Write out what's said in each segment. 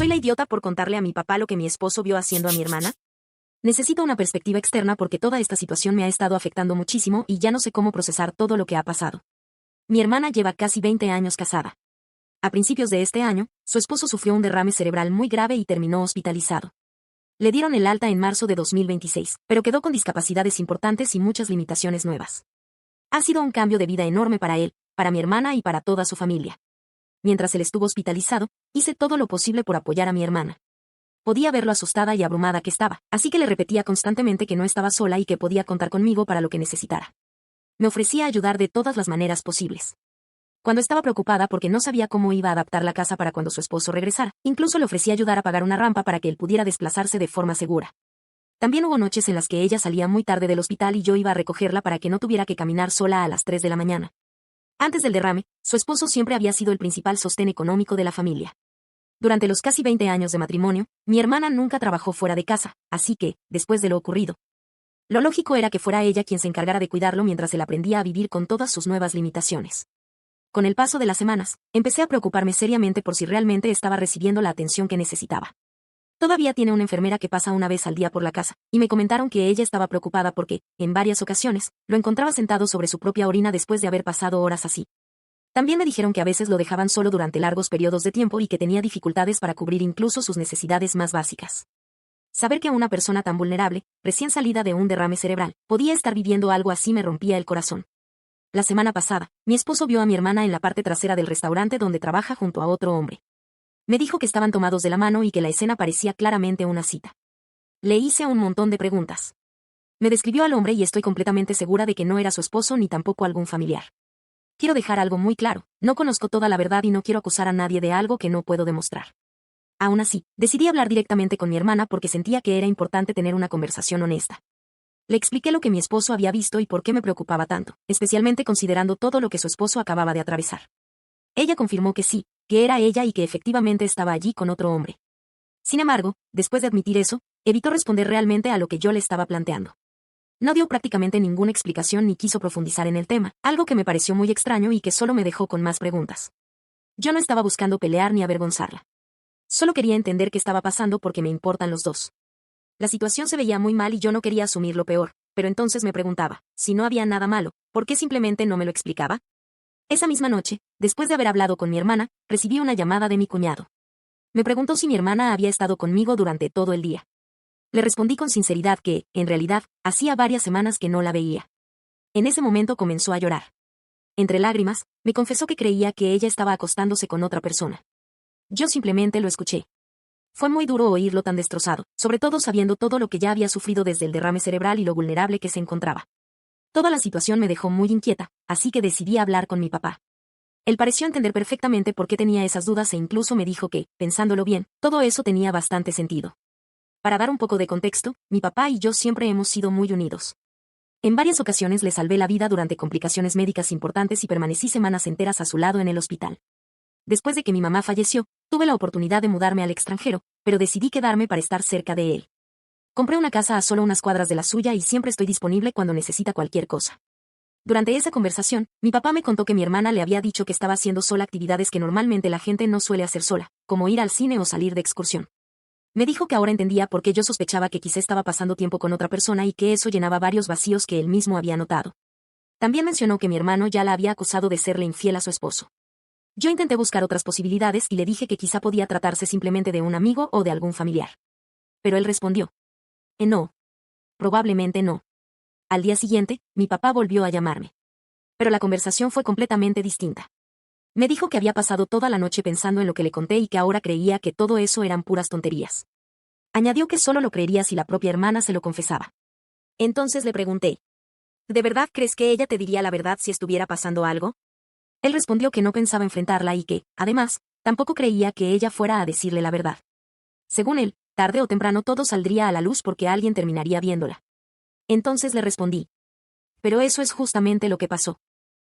¿Soy la idiota por contarle a mi papá lo que mi esposo vio haciendo a mi hermana? Necesito una perspectiva externa porque toda esta situación me ha estado afectando muchísimo y ya no sé cómo procesar todo lo que ha pasado. Mi hermana lleva casi 20 años casada. A principios de este año, su esposo sufrió un derrame cerebral muy grave y terminó hospitalizado. Le dieron el alta en marzo de 2026, pero quedó con discapacidades importantes y muchas limitaciones nuevas. Ha sido un cambio de vida enorme para él, para mi hermana y para toda su familia. Mientras él estuvo hospitalizado, hice todo lo posible por apoyar a mi hermana. Podía ver lo asustada y abrumada que estaba, así que le repetía constantemente que no estaba sola y que podía contar conmigo para lo que necesitara. Me ofrecía ayudar de todas las maneras posibles. Cuando estaba preocupada porque no sabía cómo iba a adaptar la casa para cuando su esposo regresara, incluso le ofrecía ayudar a pagar una rampa para que él pudiera desplazarse de forma segura. También hubo noches en las que ella salía muy tarde del hospital y yo iba a recogerla para que no tuviera que caminar sola a las 3 de la mañana. Antes del derrame, su esposo siempre había sido el principal sostén económico de la familia. Durante los casi 20 años de matrimonio, mi hermana nunca trabajó fuera de casa, así que, después de lo ocurrido, lo lógico era que fuera ella quien se encargara de cuidarlo mientras él aprendía a vivir con todas sus nuevas limitaciones. Con el paso de las semanas, empecé a preocuparme seriamente por si realmente estaba recibiendo la atención que necesitaba. Todavía tiene una enfermera que pasa una vez al día por la casa, y me comentaron que ella estaba preocupada porque, en varias ocasiones, lo encontraba sentado sobre su propia orina después de haber pasado horas así. También me dijeron que a veces lo dejaban solo durante largos periodos de tiempo y que tenía dificultades para cubrir incluso sus necesidades más básicas. Saber que una persona tan vulnerable, recién salida de un derrame cerebral, podía estar viviendo algo así me rompía el corazón. La semana pasada, mi esposo vio a mi hermana en la parte trasera del restaurante donde trabaja junto a otro hombre. Me dijo que estaban tomados de la mano y que la escena parecía claramente una cita. Le hice un montón de preguntas. Me describió al hombre y estoy completamente segura de que no era su esposo ni tampoco algún familiar. Quiero dejar algo muy claro, no conozco toda la verdad y no quiero acusar a nadie de algo que no puedo demostrar. Aún así, decidí hablar directamente con mi hermana porque sentía que era importante tener una conversación honesta. Le expliqué lo que mi esposo había visto y por qué me preocupaba tanto, especialmente considerando todo lo que su esposo acababa de atravesar. Ella confirmó que sí, que era ella y que efectivamente estaba allí con otro hombre. Sin embargo, después de admitir eso, evitó responder realmente a lo que yo le estaba planteando. No dio prácticamente ninguna explicación ni quiso profundizar en el tema, algo que me pareció muy extraño y que solo me dejó con más preguntas. Yo no estaba buscando pelear ni avergonzarla. Solo quería entender qué estaba pasando porque me importan los dos. La situación se veía muy mal y yo no quería asumir lo peor, pero entonces me preguntaba, si no había nada malo, ¿por qué simplemente no me lo explicaba? Esa misma noche, después de haber hablado con mi hermana, recibí una llamada de mi cuñado. Me preguntó si mi hermana había estado conmigo durante todo el día. Le respondí con sinceridad que, en realidad, hacía varias semanas que no la veía. En ese momento comenzó a llorar. Entre lágrimas, me confesó que creía que ella estaba acostándose con otra persona. Yo simplemente lo escuché. Fue muy duro oírlo tan destrozado, sobre todo sabiendo todo lo que ya había sufrido desde el derrame cerebral y lo vulnerable que se encontraba. Toda la situación me dejó muy inquieta, así que decidí hablar con mi papá. Él pareció entender perfectamente por qué tenía esas dudas e incluso me dijo que, pensándolo bien, todo eso tenía bastante sentido. Para dar un poco de contexto, mi papá y yo siempre hemos sido muy unidos. En varias ocasiones le salvé la vida durante complicaciones médicas importantes y permanecí semanas enteras a su lado en el hospital. Después de que mi mamá falleció, tuve la oportunidad de mudarme al extranjero, pero decidí quedarme para estar cerca de él. Compré una casa a solo unas cuadras de la suya y siempre estoy disponible cuando necesita cualquier cosa. Durante esa conversación, mi papá me contó que mi hermana le había dicho que estaba haciendo sola actividades que normalmente la gente no suele hacer sola, como ir al cine o salir de excursión. Me dijo que ahora entendía por qué yo sospechaba que quizá estaba pasando tiempo con otra persona y que eso llenaba varios vacíos que él mismo había notado. También mencionó que mi hermano ya la había acusado de serle infiel a su esposo. Yo intenté buscar otras posibilidades y le dije que quizá podía tratarse simplemente de un amigo o de algún familiar. Pero él respondió: no. Probablemente no. Al día siguiente, mi papá volvió a llamarme. Pero la conversación fue completamente distinta. Me dijo que había pasado toda la noche pensando en lo que le conté y que ahora creía que todo eso eran puras tonterías. Añadió que solo lo creería si la propia hermana se lo confesaba. Entonces le pregunté: ¿de verdad crees que ella te diría la verdad si estuviera pasando algo? Él respondió que no pensaba enfrentarla y que, además, tampoco creía que ella fuera a decirle la verdad. Según él, tarde o temprano todo saldría a la luz porque alguien terminaría viéndola. Entonces le respondí: pero eso es justamente lo que pasó.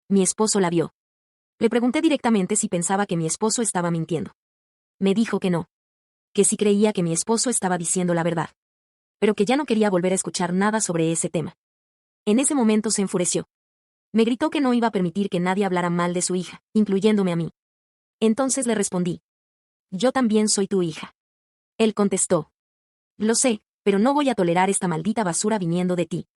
Mi esposo la vio. Le pregunté directamente si pensaba que mi esposo estaba mintiendo. Me dijo que no. Que sí creía que mi esposo estaba diciendo la verdad. Pero que ya no quería volver a escuchar nada sobre ese tema. En ese momento se enfureció. Me gritó que no iba a permitir que nadie hablara mal de su hija, incluyéndome a mí. Entonces le respondí: Yo también soy tu hija. Él contestó. Lo sé, pero no voy a tolerar esta maldita basura viniendo de ti.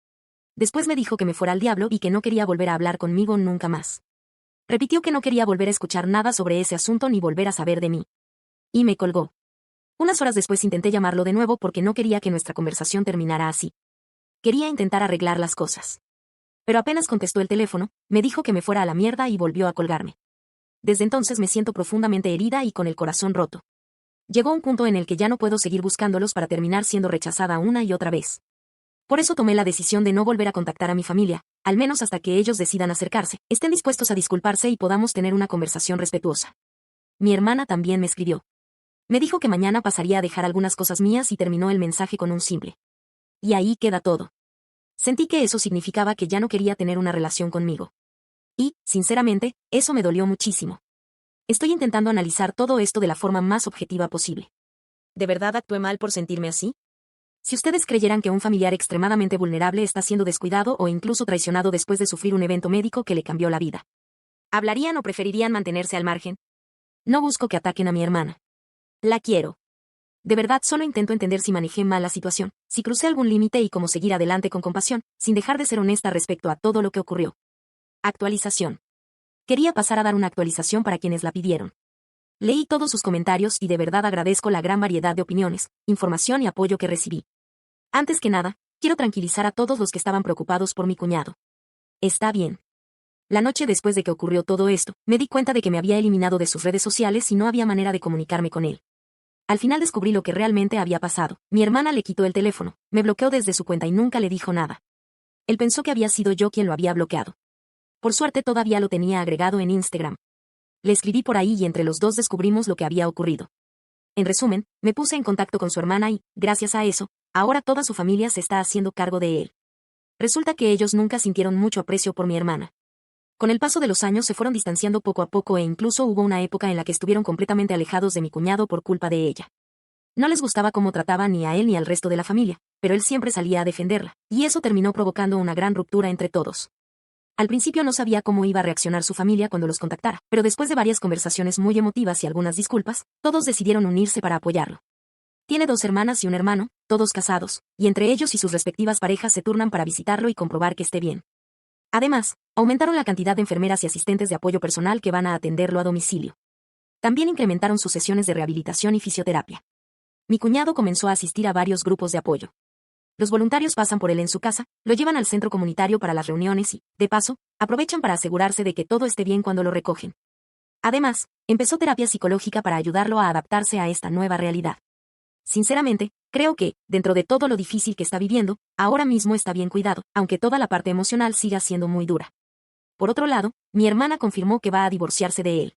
Después me dijo que me fuera al diablo y que no quería volver a hablar conmigo nunca más. Repitió que no quería volver a escuchar nada sobre ese asunto ni volver a saber de mí. Y me colgó. Unas horas después intenté llamarlo de nuevo porque no quería que nuestra conversación terminara así. Quería intentar arreglar las cosas. Pero apenas contestó el teléfono, me dijo que me fuera a la mierda y volvió a colgarme. Desde entonces me siento profundamente herida y con el corazón roto. Llegó un punto en el que ya no puedo seguir buscándolos para terminar siendo rechazada una y otra vez. Por eso tomé la decisión de no volver a contactar a mi familia, al menos hasta que ellos decidan acercarse, estén dispuestos a disculparse y podamos tener una conversación respetuosa. Mi hermana también me escribió. Me dijo que mañana pasaría a dejar algunas cosas mías y terminó el mensaje con un simple. Y ahí queda todo. Sentí que eso significaba que ya no quería tener una relación conmigo. Y, sinceramente, eso me dolió muchísimo. Estoy intentando analizar todo esto de la forma más objetiva posible. ¿De verdad actué mal por sentirme así? Si ustedes creyeran que un familiar extremadamente vulnerable está siendo descuidado o incluso traicionado después de sufrir un evento médico que le cambió la vida, ¿hablarían o preferirían mantenerse al margen? No busco que ataquen a mi hermana. La quiero. De verdad solo intento entender si manejé mal la situación, si crucé algún límite y cómo seguir adelante con compasión, sin dejar de ser honesta respecto a todo lo que ocurrió. Actualización. Quería pasar a dar una actualización para quienes la pidieron. Leí todos sus comentarios y de verdad agradezco la gran variedad de opiniones, información y apoyo que recibí. Antes que nada, quiero tranquilizar a todos los que estaban preocupados por mi cuñado. Está bien. La noche después de que ocurrió todo esto, me di cuenta de que me había eliminado de sus redes sociales y no había manera de comunicarme con él. Al final descubrí lo que realmente había pasado. Mi hermana le quitó el teléfono, me bloqueó desde su cuenta y nunca le dijo nada. Él pensó que había sido yo quien lo había bloqueado. Por suerte todavía lo tenía agregado en Instagram. Le escribí por ahí y entre los dos descubrimos lo que había ocurrido. En resumen, me puse en contacto con su hermana y, gracias a eso, ahora toda su familia se está haciendo cargo de él. Resulta que ellos nunca sintieron mucho aprecio por mi hermana. Con el paso de los años se fueron distanciando poco a poco e incluso hubo una época en la que estuvieron completamente alejados de mi cuñado por culpa de ella. No les gustaba cómo trataba ni a él ni al resto de la familia, pero él siempre salía a defenderla, y eso terminó provocando una gran ruptura entre todos. Al principio no sabía cómo iba a reaccionar su familia cuando los contactara, pero después de varias conversaciones muy emotivas y algunas disculpas, todos decidieron unirse para apoyarlo. Tiene 2 hermanas y un hermano, todos casados, y entre ellos y sus respectivas parejas se turnan para visitarlo y comprobar que esté bien. Además, aumentaron la cantidad de enfermeras y asistentes de apoyo personal que van a atenderlo a domicilio. También incrementaron sus sesiones de rehabilitación y fisioterapia. Mi cuñado comenzó a asistir a varios grupos de apoyo. Los voluntarios pasan por él en su casa, lo llevan al centro comunitario para las reuniones y, de paso, aprovechan para asegurarse de que todo esté bien cuando lo recogen. Además, empezó terapia psicológica para ayudarlo a adaptarse a esta nueva realidad. Sinceramente, creo que, dentro de todo lo difícil que está viviendo, ahora mismo está bien cuidado, aunque toda la parte emocional siga siendo muy dura. Por otro lado, mi hermana confirmó que va a divorciarse de él.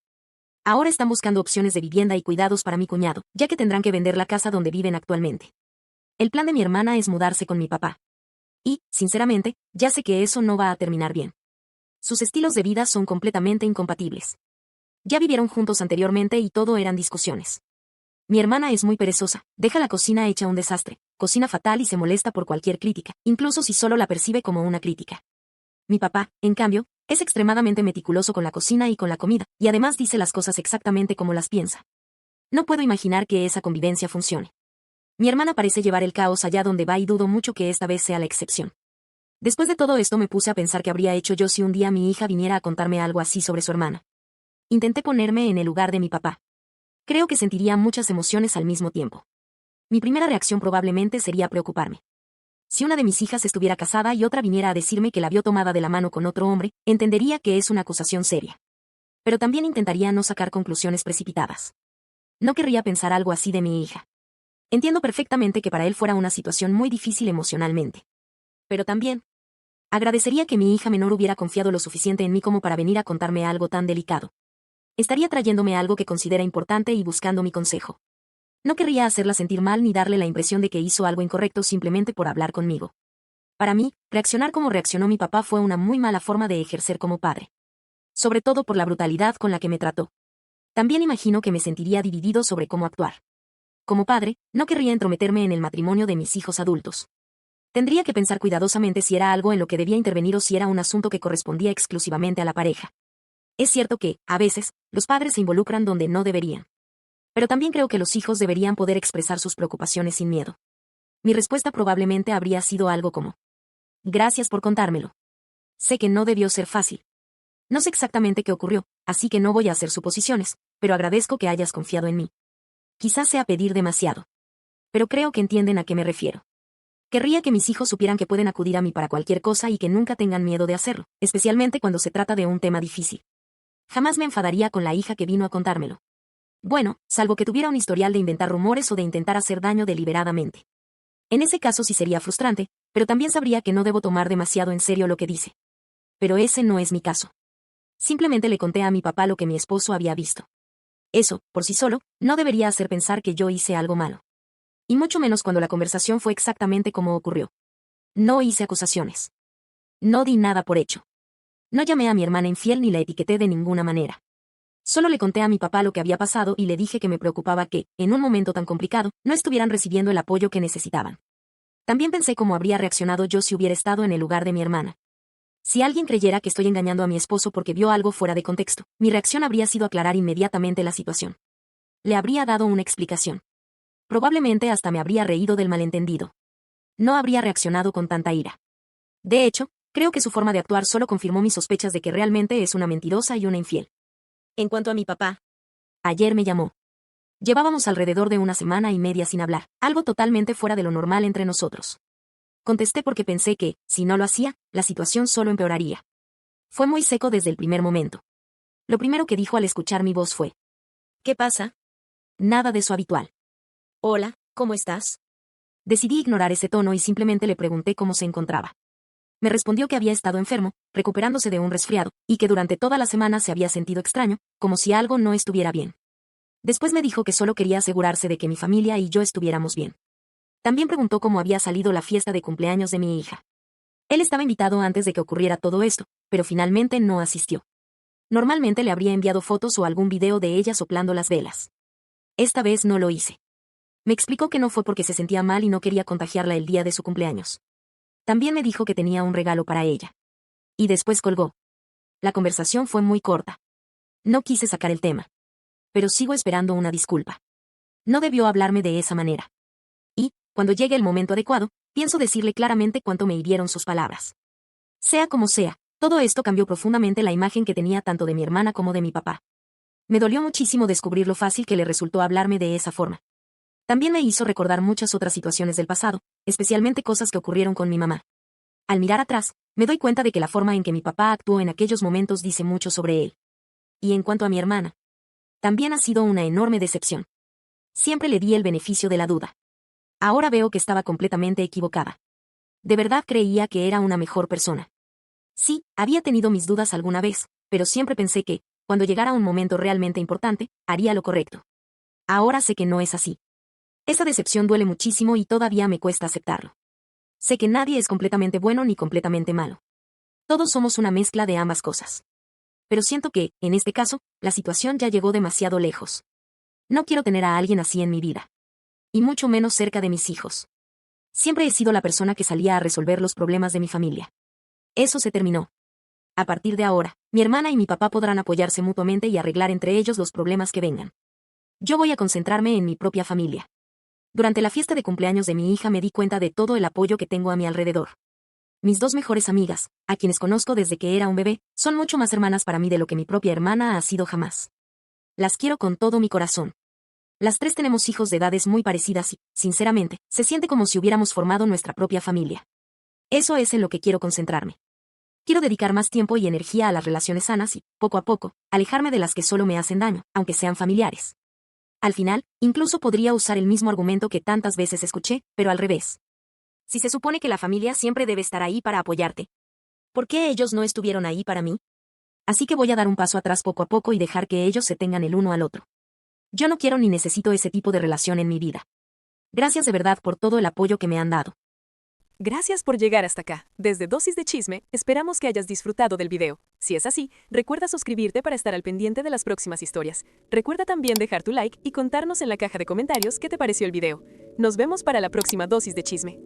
Ahora están buscando opciones de vivienda y cuidados para mi cuñado, ya que tendrán que vender la casa donde viven actualmente. El plan de mi hermana es mudarse con mi papá. Y, sinceramente, ya sé que eso no va a terminar bien. Sus estilos de vida son completamente incompatibles. Ya vivieron juntos anteriormente y todo eran discusiones. Mi hermana es muy perezosa, deja la cocina hecha un desastre, cocina fatal y se molesta por cualquier crítica, incluso si solo la percibe como una crítica. Mi papá, en cambio, es extremadamente meticuloso con la cocina y con la comida, y además dice las cosas exactamente como las piensa. No puedo imaginar que esa convivencia funcione. Mi hermana parece llevar el caos allá donde va y dudo mucho que esta vez sea la excepción. Después de todo esto me puse a pensar qué habría hecho yo si un día mi hija viniera a contarme algo así sobre su hermana. Intenté ponerme en el lugar de mi papá. Creo que sentiría muchas emociones al mismo tiempo. Mi primera reacción probablemente sería preocuparme. Si una de mis hijas estuviera casada y otra viniera a decirme que la vio tomada de la mano con otro hombre, entendería que es una acusación seria. Pero también intentaría no sacar conclusiones precipitadas. No querría pensar algo así de mi hija. Entiendo perfectamente que para él fuera una situación muy difícil emocionalmente. Pero también agradecería que mi hija menor hubiera confiado lo suficiente en mí como para venir a contarme algo tan delicado. Estaría trayéndome algo que considera importante y buscando mi consejo. No querría hacerla sentir mal ni darle la impresión de que hizo algo incorrecto simplemente por hablar conmigo. Para mí, reaccionar como reaccionó mi papá fue una muy mala forma de ejercer como padre. Sobre todo por la brutalidad con la que me trató. También imagino que me sentiría dividido sobre cómo actuar. Como padre, no querría entrometerme en el matrimonio de mis hijos adultos. Tendría que pensar cuidadosamente si era algo en lo que debía intervenir o si era un asunto que correspondía exclusivamente a la pareja. Es cierto que, a veces, los padres se involucran donde no deberían. Pero también creo que los hijos deberían poder expresar sus preocupaciones sin miedo. Mi respuesta probablemente habría sido algo como: gracias por contármelo. Sé que no debió ser fácil. No sé exactamente qué ocurrió, así que no voy a hacer suposiciones, pero agradezco que hayas confiado en mí. Quizás sea pedir demasiado. Pero creo que entienden a qué me refiero. Querría que mis hijos supieran que pueden acudir a mí para cualquier cosa y que nunca tengan miedo de hacerlo, especialmente cuando se trata de un tema difícil. Jamás me enfadaría con la hija que vino a contármelo. Bueno, salvo que tuviera un historial de inventar rumores o de intentar hacer daño deliberadamente. En ese caso sí sería frustrante, pero también sabría que no debo tomar demasiado en serio lo que dice. Pero ese no es mi caso. Simplemente le conté a mi papá lo que mi esposo había visto. Eso, por sí solo, no debería hacer pensar que yo hice algo malo. Y mucho menos cuando la conversación fue exactamente como ocurrió. No hice acusaciones. No di nada por hecho. No llamé a mi hermana infiel ni la etiqueté de ninguna manera. Solo le conté a mi papá lo que había pasado y le dije que me preocupaba que, en un momento tan complicado, no estuvieran recibiendo el apoyo que necesitaban. También pensé cómo habría reaccionado yo si hubiera estado en el lugar de mi hermana. Si alguien creyera que estoy engañando a mi esposo porque vio algo fuera de contexto, mi reacción habría sido aclarar inmediatamente la situación. Le habría dado una explicación. Probablemente hasta me habría reído del malentendido. No habría reaccionado con tanta ira. De hecho, creo que su forma de actuar solo confirmó mis sospechas de que realmente es una mentirosa y una infiel. En cuanto a mi papá, ayer me llamó. Llevábamos alrededor de una semana y media sin hablar, algo totalmente fuera de lo normal entre nosotros. Contesté porque pensé que, si no lo hacía, la situación solo empeoraría. Fue muy seco desde el primer momento. Lo primero que dijo al escuchar mi voz fue: ¿qué pasa? Nada de su habitual. Hola, ¿cómo estás? Decidí ignorar ese tono y simplemente le pregunté cómo se encontraba. Me respondió que había estado enfermo, recuperándose de un resfriado, y que durante toda la semana se había sentido extraño, como si algo no estuviera bien. Después me dijo que solo quería asegurarse de que mi familia y yo estuviéramos bien. También preguntó cómo había salido la fiesta de cumpleaños de mi hija. Él estaba invitado antes de que ocurriera todo esto, pero finalmente no asistió. Normalmente le habría enviado fotos o algún video de ella soplando las velas. Esta vez no lo hice. Me explicó que no fue porque se sentía mal y no quería contagiarla el día de su cumpleaños. También me dijo que tenía un regalo para ella. Y después colgó. La conversación fue muy corta. No quise sacar el tema. Pero sigo esperando una disculpa. No debió hablarme de esa manera. Y, cuando llegue el momento adecuado, pienso decirle claramente cuánto me hirieron sus palabras. Sea como sea, todo esto cambió profundamente la imagen que tenía tanto de mi hermana como de mi papá. Me dolió muchísimo descubrir lo fácil que le resultó hablarme de esa forma. También me hizo recordar muchas otras situaciones del pasado, especialmente cosas que ocurrieron con mi mamá. Al mirar atrás, me doy cuenta de que la forma en que mi papá actuó en aquellos momentos dice mucho sobre él. Y en cuanto a mi hermana, también ha sido una enorme decepción. Siempre le di el beneficio de la duda. Ahora veo que estaba completamente equivocada. De verdad creía que era una mejor persona. Sí, había tenido mis dudas alguna vez, pero siempre pensé que, cuando llegara un momento realmente importante, haría lo correcto. Ahora sé que no es así. Esa decepción duele muchísimo y todavía me cuesta aceptarlo. Sé que nadie es completamente bueno ni completamente malo. Todos somos una mezcla de ambas cosas. Pero siento que, en este caso, la situación ya llegó demasiado lejos. No quiero tener a alguien así en mi vida. Y mucho menos cerca de mis hijos. Siempre he sido la persona que salía a resolver los problemas de mi familia. Eso se terminó. A partir de ahora, mi hermana y mi papá podrán apoyarse mutuamente y arreglar entre ellos los problemas que vengan. Yo voy a concentrarme en mi propia familia. Durante la fiesta de cumpleaños de mi hija me di cuenta de todo el apoyo que tengo a mi alrededor. Mis dos mejores amigas, a quienes conozco desde que era un bebé, son mucho más hermanas para mí de lo que mi propia hermana ha sido jamás. Las quiero con todo mi corazón. Las tres tenemos hijos de edades muy parecidas y, sinceramente, se siente como si hubiéramos formado nuestra propia familia. Eso es en lo que quiero concentrarme. Quiero dedicar más tiempo y energía a las relaciones sanas y, poco a poco, alejarme de las que solo me hacen daño, aunque sean familiares. Al final, incluso podría usar el mismo argumento que tantas veces escuché, pero al revés. Si se supone que la familia siempre debe estar ahí para apoyarte, ¿por qué ellos no estuvieron ahí para mí? Así que voy a dar un paso atrás poco a poco y dejar que ellos se tengan el uno al otro. Yo no quiero ni necesito ese tipo de relación en mi vida. Gracias de verdad por todo el apoyo que me han dado. Gracias por llegar hasta acá. Desde Dosis de Chisme, esperamos que hayas disfrutado del video. Si es así, recuerda suscribirte para estar al pendiente de las próximas historias. Recuerda también dejar tu like y contarnos en la caja de comentarios qué te pareció el video. Nos vemos para la próxima Dosis de Chisme.